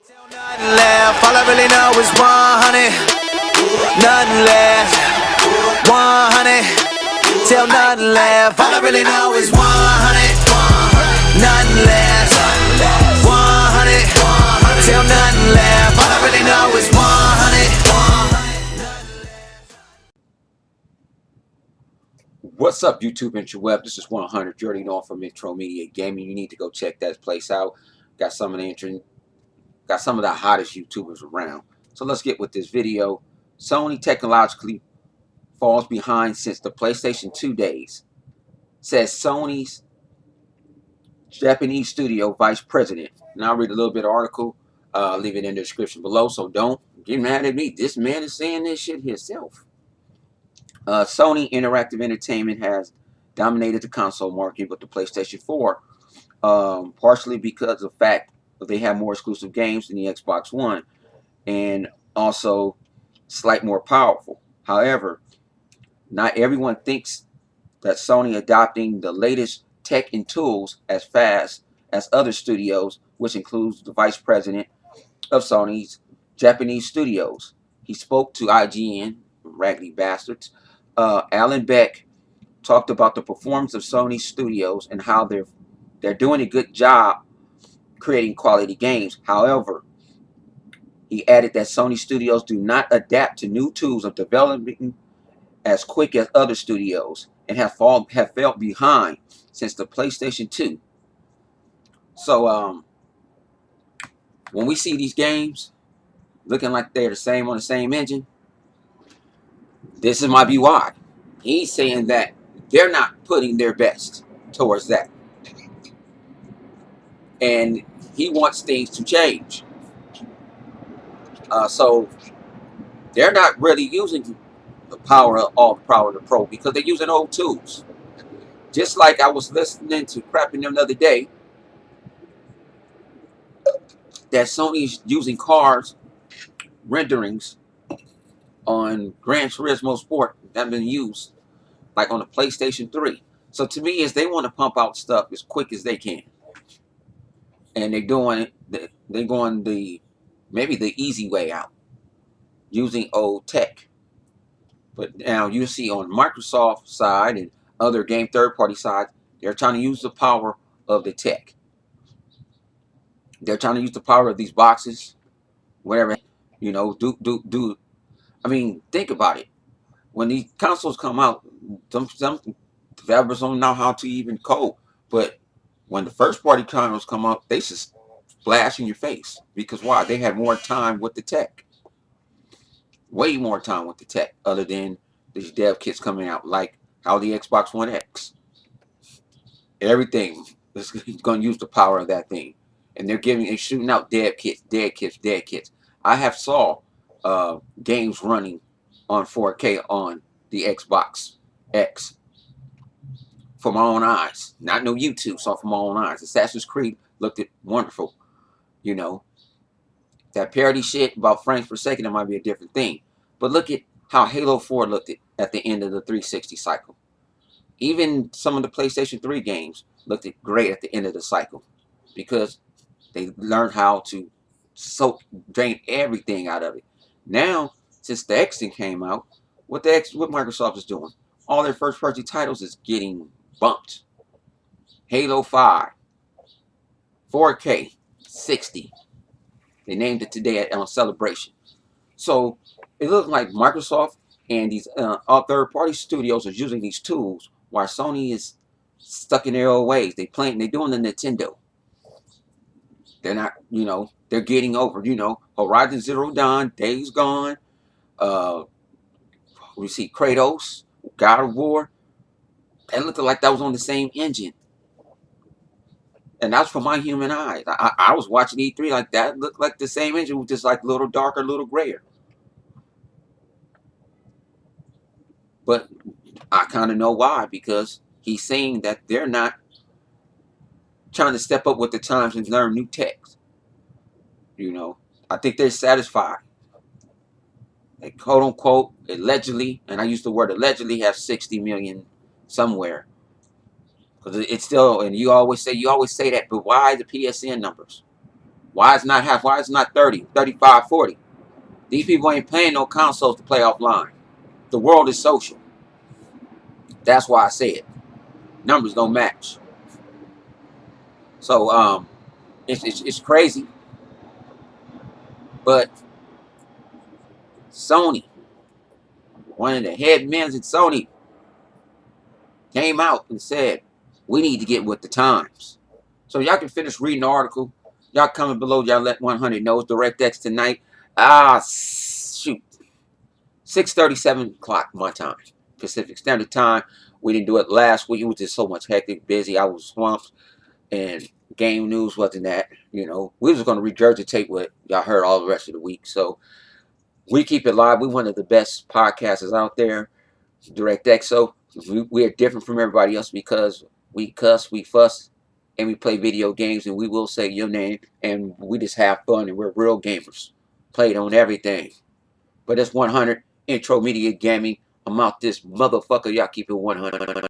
Nothing left, all I really know is 100. Nothing left, 100. Till nothing left, all I really know is 100. Nothing left, 100. Till nothing left, all I really know is 100. What's up, YouTube interweb? This is 100. You already know I'm from Intro Media Gaming. You need to go check that place out. Got some of the hottest YouTubers around. So let's get with this video. Sony technologically falls behind since the PlayStation 2 days, says Sony's Japanese studio vice president. And I'll read a little bit of article. Leave it in the description below. So don't get mad at me. This man is saying this shit himself. Sony Interactive Entertainment has dominated the console market with the PlayStation 4, partially because of the fact that they have more exclusive games than the Xbox One, and also slightly more powerful. However, not everyone thinks that Sony adopting the latest tech and tools as fast as other studios, which includes the vice president of Sony's Japanese studios. He spoke to IGN, raggedy bastards. Alan Beck talked about the performance of Sony studios and how they're doing a good job creating quality games. However, he added that Sony studios do not adapt to new tools of developing as quick as other studios and have fell behind since the PlayStation 2. So when we see these games looking like they're the same on the same engine, this might be why. He's saying that they're not putting their best towards that. And he wants things to change. So they're not really using the power of the Pro because they're using old tools. Just like I was listening to crapping them the other day, that Sony's using cars renderings on Gran Turismo Sport that have been used like on the PlayStation 3. So to me, is they want to pump out stuff as quick as they can, and they're going maybe the easy way out, using old tech. But now you see on Microsoft side and other game third-party sides, they're trying to use the power of the tech. They're trying to use the power of these boxes, whatever, you know, I mean, think about it. When these consoles come out, some developers don't know how to even code. But when the first-party consoles come out, they just splash in your face. Because why? They had more time with the tech. Way more time with the tech, other than these dev kits coming out, like how the Xbox One X. Everything is going to use the power of that thing. And they're shooting out dead kits. I have saw games running on 4K on the Xbox X for my own eyes. Not no YouTube, saw for my own eyes. Assassin's Creed looked wonderful. You know, that parody shit about frames per second, it might be a different thing. But look at how Halo 4 looked at the end of the 360 cycle. Even some of the PlayStation 3 games looked great at the end of the cycle, because they learned how to drain everything out of it. Now, since the X thing came out, what Microsoft is doing, all their first-party titles is getting bumped. Halo 5, 4K, 60. They named it today on Celebration. So it looks like Microsoft and these third-party studios are using these tools, while Sony is stuck in their old ways. They're doing the Nintendo. They're not, you know, they're getting over, you know, Horizon Zero Dawn, Days Gone. We see Kratos, God of War. That looked like that was on the same engine. And that's for my human eyes. I was watching E3 like that. Looked like the same engine, just like a little darker, a little grayer. But I kind of know why, because he's saying that they're not trying to step up with the times and learn new tech. You know, I think they're satisfied. They quote unquote allegedly, and I use the word allegedly, have 60 million somewhere. Because it's still, and you always say that, but why the PSN numbers? Why it's not half? Why it's not 30, 35, 40? These people ain't playing no consoles to play offline. The world is social. That's why I say it. Numbers don't match. So it's crazy. But Sony, one of the head men at Sony, came out and said, we need to get with the times. So y'all can finish reading the article. Y'all comment below. Y'all let 100 know. DirectX tonight. Shoot. 6:37 o'clock my time. Pacific Standard Time. We didn't do it last week. It was just so much hectic, busy. I was swamped. And game news wasn't that. You know, we was going to regurgitate what y'all heard all the rest of the week. So we keep it live. We're one of the best podcasters out there. DirectX. So we're different from everybody else because we cuss, we fuss, and we play video games, and we will say your name, and we just have fun, and we're real gamers. Played on everything. But it's 100 Intro Media Gaming. I'm out this motherfucker. Y'all keep it 100.